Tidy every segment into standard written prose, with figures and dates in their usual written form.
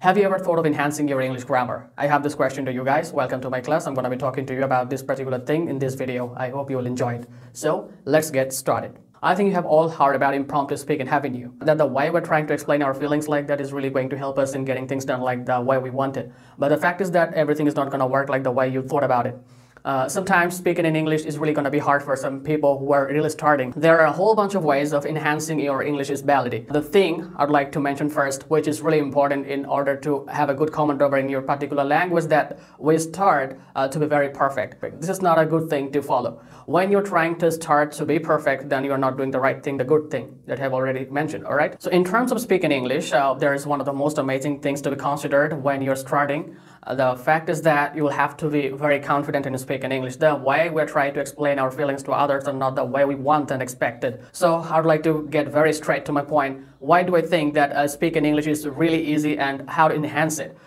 Have you ever thought of enhancing your English grammar? I have this question to you guys. Welcome to my class. I'm going to be talking to you about this particular thing in this video. I hope you will enjoy it. So let's get started. I think you have all heard about impromptu speaking, haven't you? That the way we're trying to explain our feelings like that is really going to help us in getting things done like the way we want it. But the fact is that everything is not going to work like the way you thought about it. Sometimes speaking in English is really going to be hard for some people who are really starting. There are a whole bunch of ways of enhancing your English's ability. The thing I'd like to mention first, which is really important in order to have a good comment over in your particular language, that we start to be very perfect. This is not a good thing to follow. When you're trying to start to be perfect, then you're not doing the right thing, the good thing that I've already mentioned, all right? So in terms of speaking English, there is one of the most amazing things to be considered when you're starting. The fact is that you will have to be very confident in speaking English. The way we're trying to explain our feelings to others are not the way we want and expected. So I'd like to get very straight to my point. Why do I think that speaking English is really easy and how to enhance it?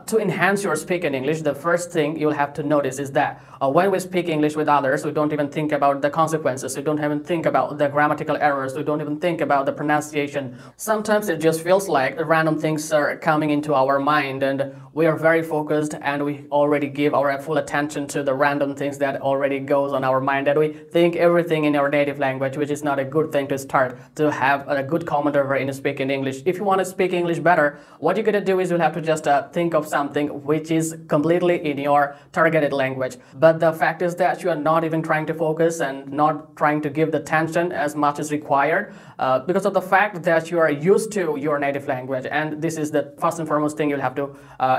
To enhance your speaking English, the first thing you'll have to notice is that when we speak English with others, we don't even think about the consequences. We don't even think about the grammatical errors. We don't even think about the pronunciation. Sometimes it just feels like random things are coming into our mind and we are very focused and we already give our full attention to the random things that already goes on our mind, and we think everything in our native language, which is not a good thing to start to have a good comment over in speaking English. If you want to speak English better, what you're going to do is you'll have to just think of something which is completely in your targeted language. But the fact is that you are not even trying to focus and not trying to give the attention as much as required because of the fact that you are used to your native language, and this is the first and foremost thing you'll have to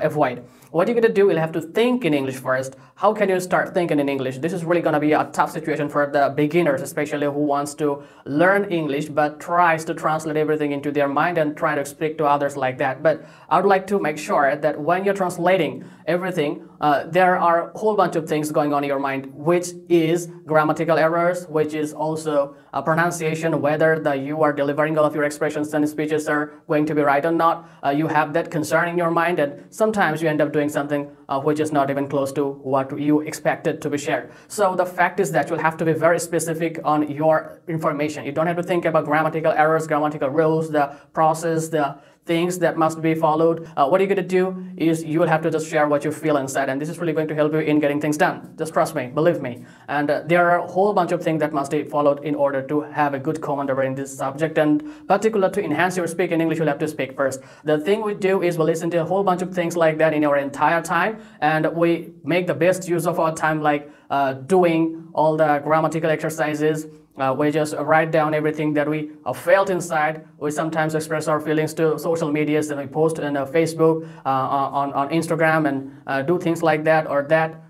avoid. What you're going to do, you'll have to think in English first. How can you start thinking in English? This is really going to be a tough situation for the beginners, especially who wants to learn English but tries to translate everything into their mind and try to speak to others like that. But I would like to make sure that when you're translating everything, there are a whole bunch of things going on in your mind, which is grammatical errors, which is also a pronunciation, whether you are delivering all of your expressions and speeches are going to be right or not. You have that concern in your mind, and sometimes you end up doing something which is not even close to what you expected to be shared. So the fact is that you'll have to be very specific on your information. You don't have to think about grammatical errors, grammatical rules, the process, the things that must be followed. What you're going to do is you will have to just share what you feel inside, and this is really going to help you in getting things done. Just trust me, believe me. And there are a whole bunch of things that must be followed in order to have a good comment over in this subject, and particular to enhance your speaking English, you'll have to speak first. The thing we do is we listen to a whole bunch of things like that in our entire time, and we make the best use of our time, like doing all the grammatical exercises. We just write down everything that we felt inside. We sometimes express our feelings to social medias, and we post on Facebook, on Instagram, and do things like that, or that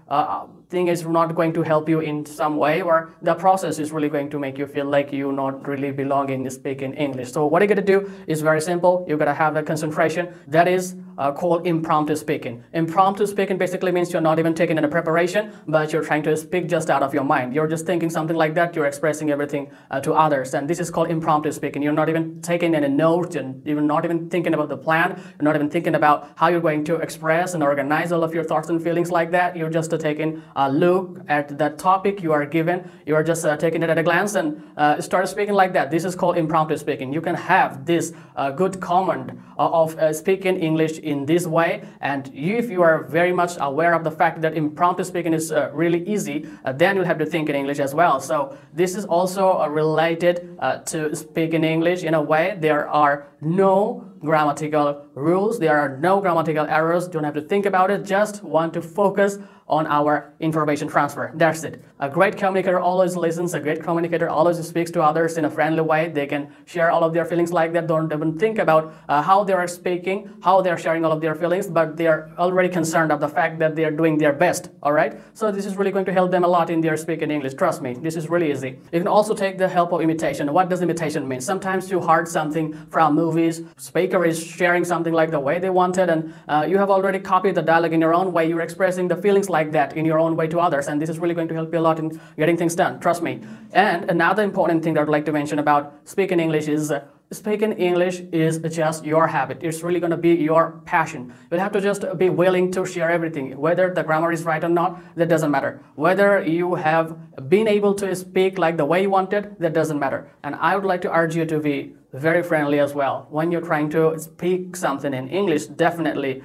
thing is not going to help you in some way, or the process is really going to make you feel like you not really belong in speaking English. So what you're going to do is very simple. You're going to have a concentration that is called impromptu speaking. Impromptu speaking basically means you're not even taking any preparation, but you're trying to speak just out of your mind. You're just thinking something like that. You're expressing everything to others, and this is called impromptu speaking. You're not even taking any notes, and you're not even thinking about the plan. You're not even thinking about how you're going to express and organize all of your thoughts and feelings like that. You're just taking a look at the topic you are given. You are just taking it at a glance and start speaking like that. This is called impromptu speaking. You can have this good comment of speaking English in this way, and if you are very much aware of the fact that impromptu speaking is really easy, then you'll have to think in English as well. So this is also related to speaking English in a way. There are no grammatical rules, there are no grammatical errors. Don't have to think about it, just want to focus on our information transfer. That's it. A great communicator always listens. A great communicator always speaks to others in a friendly way. They can share all of their feelings like that. Don't even think about how they are speaking, how they are sharing all of their feelings, but they are already concerned of the fact that they are doing their best. All right. So this is really going to help them a lot in their speaking English. Trust me, this is really easy. You can also take the help of imitation. What does imitation mean? Sometimes you heard something from movies. Speaker is sharing something like the way they wanted, and you have already copied the dialogue in your own way. You're expressing the feelings like that in your own way to others, and this is really going to help you a lot in getting things done. Trust me. And another important thing that I'd like to mention about speaking English is speaking English is just your habit. It's really going to be your passion. You'll have to just be willing to share everything. Whether the grammar is right or not, that doesn't matter. Whether you have been able to speak like the way you wanted, that doesn't matter. And I would like to urge you to be very friendly as well. When you're trying to speak something in English, definitely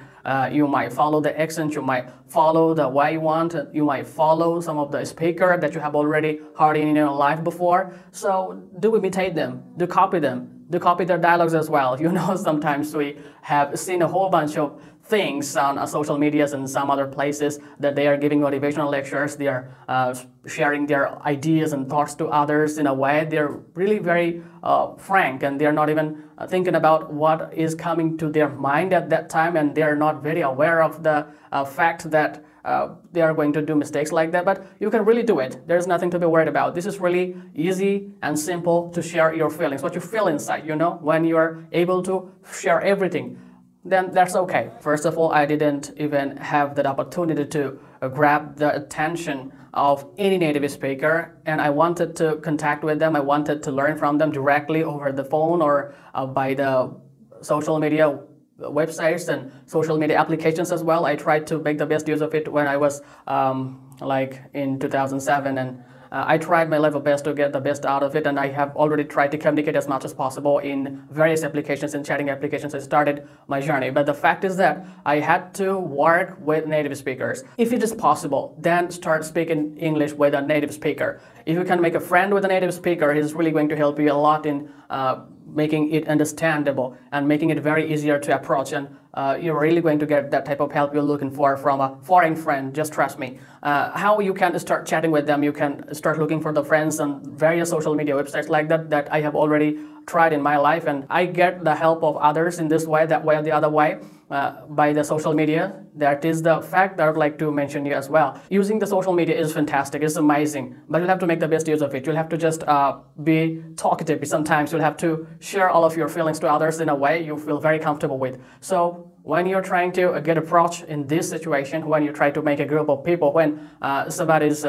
you might follow the accent, you might follow the way you want, you might follow some of the speaker that you have already heard in your life before. So do imitate them, do copy them, do copy their dialogues as well. You know, sometimes we have seen a whole bunch of things on social medias and some other places that they are giving motivational lectures, they are sharing their ideas and thoughts to others in a way they're really very frank, and they're not even thinking about what is coming to their mind at that time, and they're not very aware of the fact that they are going to do mistakes like that. But you can really do it. There's nothing to be worried about. This is really easy and simple to share your feelings, what you feel inside, you know, when you're able to share everything. Then that's okay. First of all, I didn't even have that opportunity to grab the attention of any native speaker, and I wanted to contact with them. I wanted to learn from them directly over the phone or by the social media websites and social media applications as well. I tried to make the best use of it when I was like in 2007, and I tried my level best to get the best out of it, and I have already tried to communicate as much as possible in various applications and chatting applications. I started my journey, but the fact is that I had to work with native speakers. If it is possible, then start speaking English with a native speaker. If you can make a friend with a native speaker, he's really going to help you a lot in making it understandable and making it very easier to approach, and you're really going to get that type of help you're looking for from a foreign friend, just trust me. How you can start chatting with them, you can start looking for the friends on various social media websites like that I have already tried in my life, and I get the help of others in this way, that way, or the other way, by the social media. That is the fact that I would like to mention you as well. Using the social media is fantastic, it's amazing, but you'll have to make the best use of it. You'll have to just be talkative. Sometimes you'll have to share all of your feelings to others in a way you feel very comfortable with. So when you're trying to get approach in this situation, when you try to make a group of people, when somebody's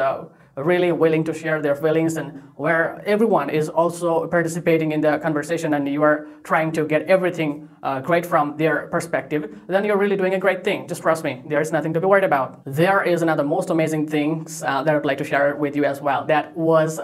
really willing to share their feelings, and where everyone is also participating in the conversation, and you are trying to get everything great from their perspective, then you're really doing a great thing. Just trust me, there is nothing to be worried about. There is another most amazing things that I'd like to share with you as well. That was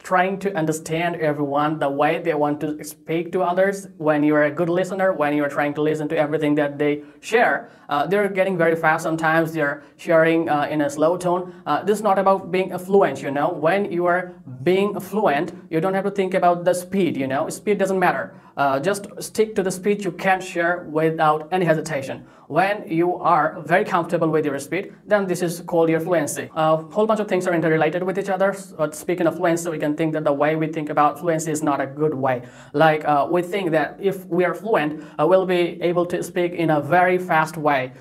trying to understand everyone the way they want to speak to others. When you're a good listener, when you're trying to listen to everything that they share, they're getting very fast sometimes, they're sharing in a slow tone. This is not about being fluent, you know. When you are being fluent, you don't have to think about the speed, you know. Speed doesn't matter. Just stick to the speed you can share without any hesitation. When you are very comfortable with your speed, then this is called your fluency. A whole bunch of things are interrelated with each other. Speaking of fluency, we can think that the way we think about fluency is not a good way. Like we think that if we are fluent, we'll be able to speak in a very fast way.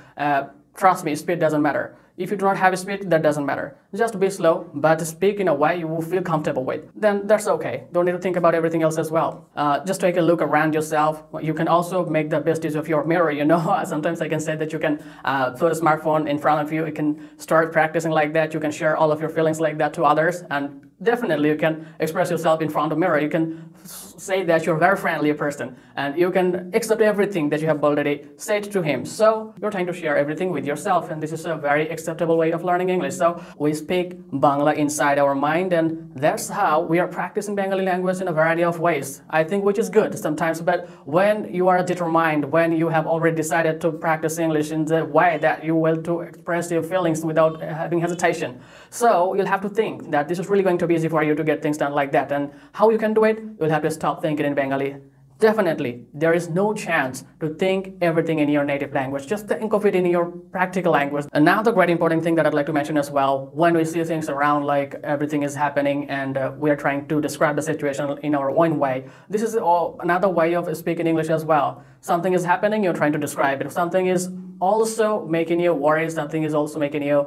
Trust me, speed doesn't matter. If you do not have a speed, that doesn't matter. Just be slow, but speak in a way you will feel comfortable with. Then that's okay. Don't need to think about everything else as well. Just take a look around yourself. You can also make the best use of your mirror, you know. Sometimes I can say that you can put a smartphone in front of you. You can start practicing like that. You can share all of your feelings like that to others, and definitely you can express yourself in front of the mirror. You can say that you're a very friendly person, and you can accept everything that you have already said to him. So you're trying to share everything with yourself, and this is a very acceptable way of learning English. So we speak Bangla inside our mind, and that's how we are practicing Bengali language in a variety of ways, I think, which is good sometimes. But when you are determined, when you have already decided to practice English in the way that you will to express your feelings without having hesitation, so you'll have to think that this is really going to be easy for you to get things done like that. And how you can do it? You'll have to stop thinking in Bengali. Definitely, there is no chance to think everything in your native language. Just think of it in your practical language. Another great important thing that I'd like to mention as well, when we see things around like everything is happening and we are trying to describe the situation in our own way, this is another way of speaking English as well. Something is happening, you're trying to describe it. If something is also making you worry, something is also making you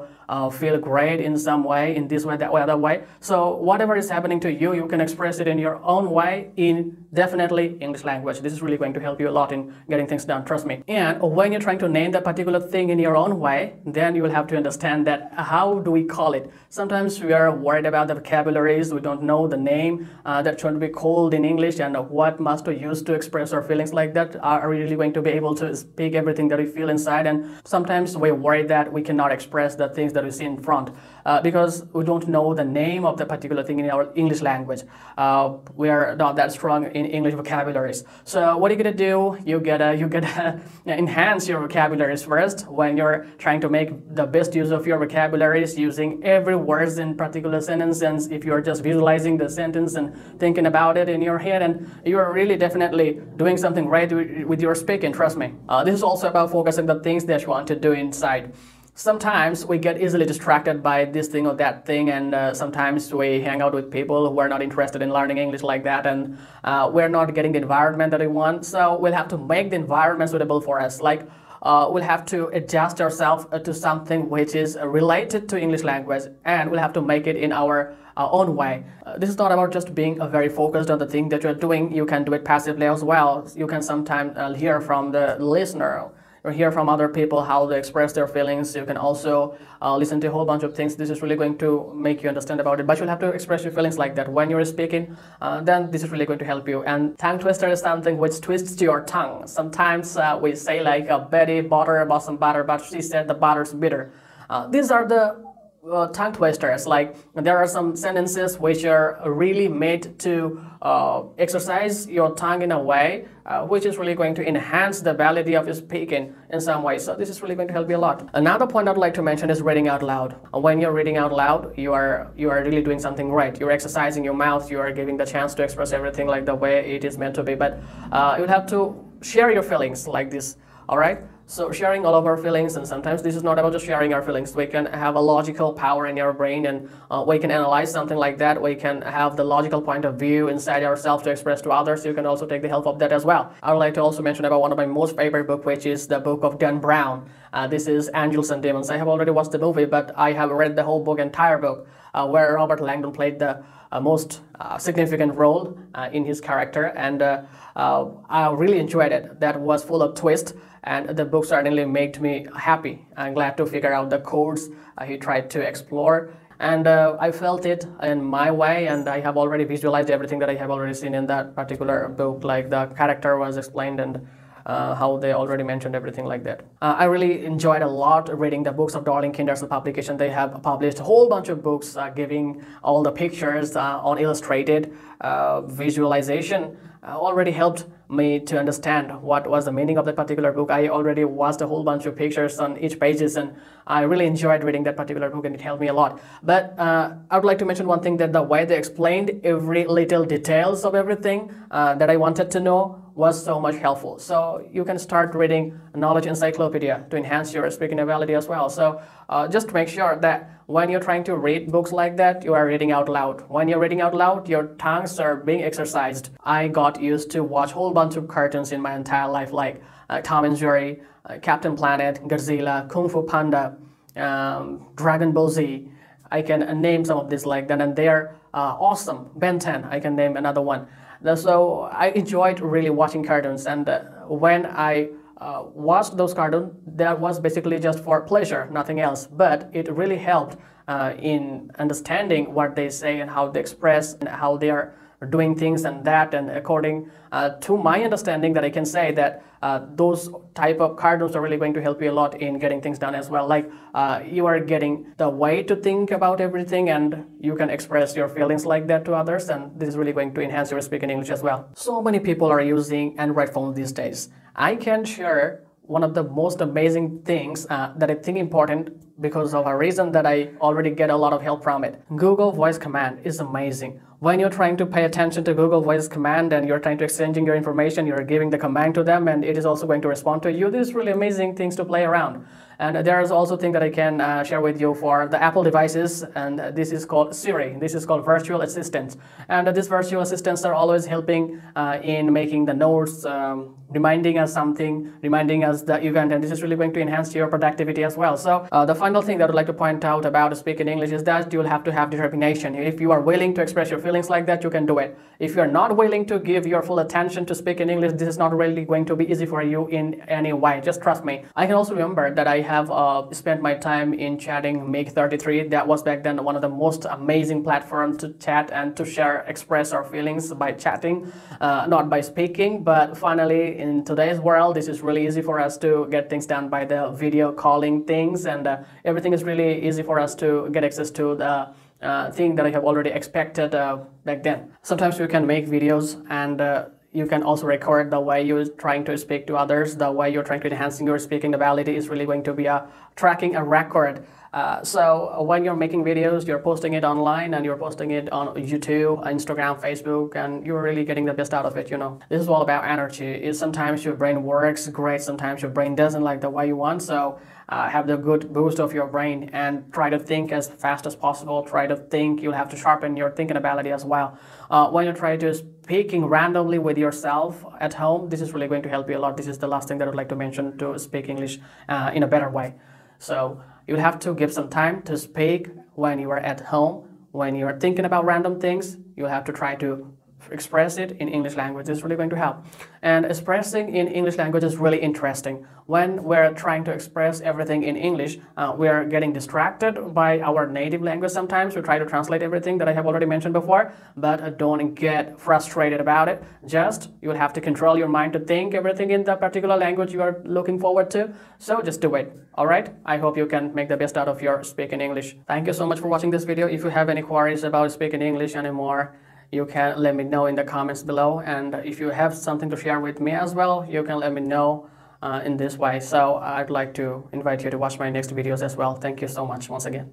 feel great in some way, in this way, that way, other way. So whatever is happening to you, you can express it in your own way in definitely English language. This is really going to help you a lot in getting things done, trust me. And when you're trying to name that particular thing in your own way, then you will have to understand that how do we call it? Sometimes we are worried about the vocabularies, we don't know the name that should be called in English, and what must we use to express our feelings like that. Are we really going to be able to speak everything that we feel inside? And sometimes we're worried that we cannot express the things that we see in front. because we don't know the name of the particular thing in our English language. We are not that strong in English vocabularies. So what are you gonna do? You gotta enhance your vocabularies first when you're trying to make the best use of your vocabularies, using every word in particular sentence. And if you're just visualizing the sentence and thinking about it in your head, and you are really definitely doing something right with your speaking, trust me. This is also about focusing the things that you want to do inside. Sometimes we get easily distracted by this thing or that thing, and sometimes we hang out with people who are not interested in learning English like that, and we're not getting the environment that we want. So we'll have to make the environment suitable for us. Like we'll have to adjust ourselves to something which is related to English language, and we'll have to make it in our own way. This is not about just being very focused on the thing that you're doing. You can do it passively as well. You can sometimes hear from the listener or hear from other people how they express their feelings. You can also listen to a whole bunch of things. This is really going to make you understand about it, but you'll have to express your feelings like that when you're speaking. Then this is really going to help you. And tongue twister is something which twists your tongue. Sometimes we say like Betty butter bought some butter, but she said the butter's bitter. These are the tongue twisters. Like there are some sentences which are really made to exercise your tongue in a way which is really going to enhance the ability of your speaking in some way. So this is really going to help you a lot. Another point I'd like to mention is reading out loud. When you're reading out loud, you are really doing something right. You're exercising your mouth. You are giving the chance to express everything like the way it is meant to be. But you'll have to share your feelings like this. All right. So sharing all of our feelings, and sometimes this is not about just sharing our feelings. We can have a logical power in our brain, and we can analyze something like that. We can have the logical point of view inside ourselves to express to others. You can also take the help of that as well. I would like to also mention about one of my most favorite books, which is the book of Dan Brown. This is Angels and Demons. I have already watched the movie, but I have read the whole book, entire book, where Robert Langdon played the most significant role in his character, and I really enjoyed it. That was full of twists, and the book certainly made me happy. I'm glad to figure out the codes he tried to explore, and I felt it in my way, and I have already visualized everything that I have already seen in that particular book, like the character was explained and how they already mentioned everything like that. I really enjoyed a lot reading the books of Darling Kinder's publication. They have published a whole bunch of books giving all the pictures on illustrated visualization. Already helped me to understand what was the meaning of that particular book. I already watched a whole bunch of pictures on each pages, and I really enjoyed reading that particular book, and it helped me a lot. But I would like to mention one thing, that the way they explained every little details of everything that I wanted to know was so much helpful. So you can start reading Knowledge Encyclopedia to enhance your speaking ability as well. So just make sure that when you're trying to read books like that, you are reading out loud. When you're reading out loud, your tongues are being exercised. I got used to watch a whole bunch of cartoons in my entire life, like Tom and Jerry, Captain Planet, Godzilla, Kung Fu Panda, Dragon Ball Z. I can name some of these like that, and they're awesome. Ben 10, I can name another one. So I enjoyed really watching cartoons, and when I watched those cartoons, that was basically just for pleasure, nothing else. But it really helped in understanding what they say and how they express and how they are doing things and that. And according to my understanding, that I can say that those type of cartoons are really going to help you a lot in getting things done as well. Like you are getting the way to think about everything, and you can express your feelings like that to others, and this is really going to enhance your speaking English as well. So many people are using Android phones these days. I can share one of the most amazing things that I think important because of a reason that I already get a lot of help from it. Google Voice Command is amazing. When you're trying to pay attention to Google Voice Command and you're trying to exchanging your information, you're giving the command to them, and it is also going to respond to you. These really amazing things to play around. And there is also a thing that I can share with you for the Apple devices, and this is called Siri. This is called virtual assistants. And these virtual assistants are always helping in making the notes, reminding us something, reminding us the event, and this is really going to enhance your productivity as well. So the final thing that I'd like to point out about speaking English is that you'll have to have determination. If you are willing to express your feelings like that, you can do it. If you're not willing to give your full attention to speaking English, this is not really going to be easy for you in any way. Just trust me. I can also remember that I have spent my time in chatting Make33. That was back then one of the most amazing platforms to chat and to share, express our feelings by chatting, not by speaking. But finally, in today's world, this is really easy for us to get things done by the video calling things, and everything is really easy for us to get access to the thing that I have already expected back then. Sometimes you can make videos and you can also record the way you're trying to speak to others, the way you're trying to enhancing your speaking ability is really going to be tracking a record. So when you're making videos, you're posting it online and you're posting it on YouTube, Instagram, Facebook, and you're really getting the best out of it, you know. This is all about energy. Sometimes your brain works great, sometimes your brain doesn't like the way you want, so have the good boost of your brain and try to think as fast as possible. Try to think. You'll have to sharpen your thinking ability as well. When you try to speaking randomly with yourself at home, this is really going to help you a lot. This is the last thing that I would like to mention to speak English in a better way. So you'll have to give some time to speak when you are at home. When you are thinking about random things, you'll have to try to express it in English language. It's really going to help. And expressing in English language is really interesting. When we're trying to express everything in English, we're getting distracted by our native language sometimes. We try to translate everything that I have already mentioned before, but don't get frustrated about it. Just, you'll have to control your mind to think everything in the particular language you are looking forward to. So just do it. All right? I hope you can make the best out of your speaking English. Thank you so much for watching this video. If you have any queries about speaking English anymore, you can let me know in the comments below, and if you have something to share with me as well, you can let me know in this way. So I'd like to invite you to watch my next videos as well. Thank you so much once again.